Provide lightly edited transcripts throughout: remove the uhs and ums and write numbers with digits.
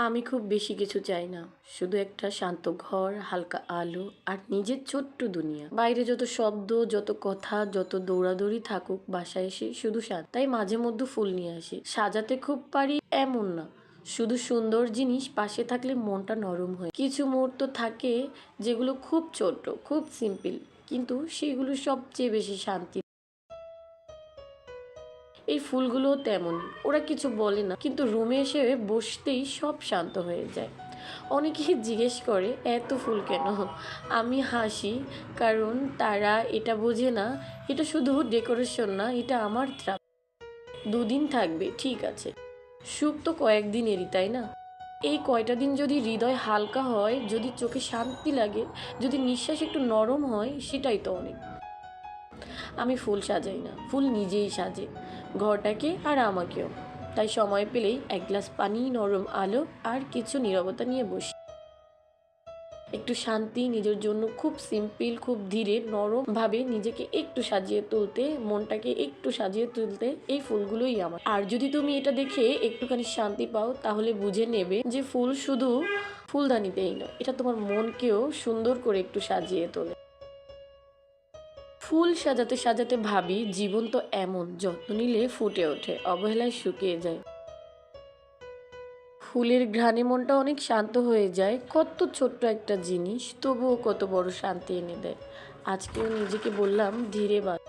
আমি খুব বেশি কিছু চাই না। শুধু একটা শান্ত ঘর, হালকা আলো আর নিজের ছোট্ট দুনিয়া। বাইরে যত শব্দ, যত কথা, যত দৌড়াদৌড়ি থাকুক, বাসায় এসে শুধু তাই মাঝে মধ্যে ফুল নিয়ে আসি। সাজাতে খুব পারি এমন না। শুধু সুন্দর জিনিস পাশে থাকলে মনটা নরম হয়। কিছু মুহূর্ত থাকে যেগুলো খুব ছোট, খুব সিম্পল, কিন্তু সেগুলো সবচেয়ে বেশি শান্তি। এই ফুলগুলোও তেমনই। ওরা কিছু বলে না, কিন্তু রুমে এসে বসতেই সব শান্ত হয়ে যায়। অনেকেই জিজ্ঞেস করে এত ফুল কেন? আমি হাসি, কারণ তারা এটা বোঝে না। এটা শুধু ডেকোরেশন না, এটা আমার থ্রাপ। দুদিন থাকবে, ঠিক আছে। সুখ তো কয়েকদিনেরই, তাই না? এই কয়টা দিন যদি হৃদয় হালকা হয়, যদি চোখে শান্তি লাগে, যদি নিঃশ্বাস একটু নরম হয়, সেটাই তো অনেক। আমি ফুল সাজাই না, ফুল নিজেই সাজে ঘরটাকে আর আমাকেও। তাই সময় পেলেই এক গ্লাস পানি, নরম আলো আর কিছু নীরবতা নিয়ে বসি। একটু শান্তি নিজের জন্য, খুব সিম্পল, খুব ধীরে নরম ভাবে নিজেকে একটু সাজিয়ে তুলতে, মনটাকে একটু সাজিয়ে তুলতে এই ফুলগুলোই আমার। আর যদি তুমি এটা দেখে একটুখানি শান্তি পাও, তাহলে বুঝে নেবে যে ফুল শুধু ফুলদানিতেই নয়, এটা তোমার মনকেও সুন্দর করে একটু সাজিয়ে তোলে। ফুল সাজাতে সাজাতে ভাবি, জীবন তো এমন, যত্ন নিলে ফুটে ওঠে, অবহেলায় শুকিয়ে যায়। ফুলের ঘ্রাণে মনটা অনেক শান্ত হয়ে যায়। কত ছোট্ট একটা জিনিস, তবুও কত বড় শান্তি এনে দেয়। আজকেও নিজেকে বললাম ধীরে বাঁচ।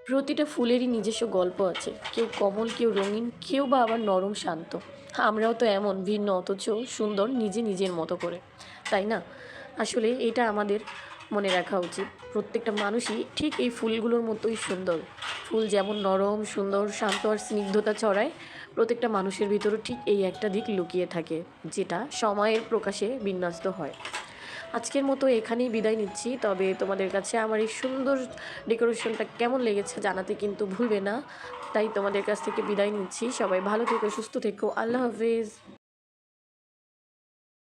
প্রতিটা ফুলেরই নিজস্ব গল্প আছে। কেউ কমল, কেউ রঙিন, কেউ বা আবার নরম শান্ত। আমরাও তো এমন, ভিন্ন অথচ সুন্দর, নিজে নিজের মতো করে, তাই না? আসলে এটা আমাদের মনে রাখা উচিত। প্রত্যেকটা মানুষই ঠিক এই ফুলগুলোর মতোই সুন্দর। ফুল যেমন নরম, সুন্দর, শান্ত আর স্নিগ্ধতা ছড়ায়, প্রত্যেকটা মানুষের ভিতরও ঠিক এই একটা দিক লুকিয়ে থাকে, যেটা সময়ের প্রকাশে বিন্যস্ত হয়। আজকের মতো এখানেই বিদায় নিচ্ছি। তবে তোমাদের কাছে আমার এই সুন্দর ডেকোরেশনটা কেমন লেগেছে জানাতে কিন্তু ভুলবে না। তাই তোমাদের কাছ থেকে বিদায় নিচ্ছি। সবাই ভালো থেকো, সুস্থ থেকো। আল্লাহ হাফেজ।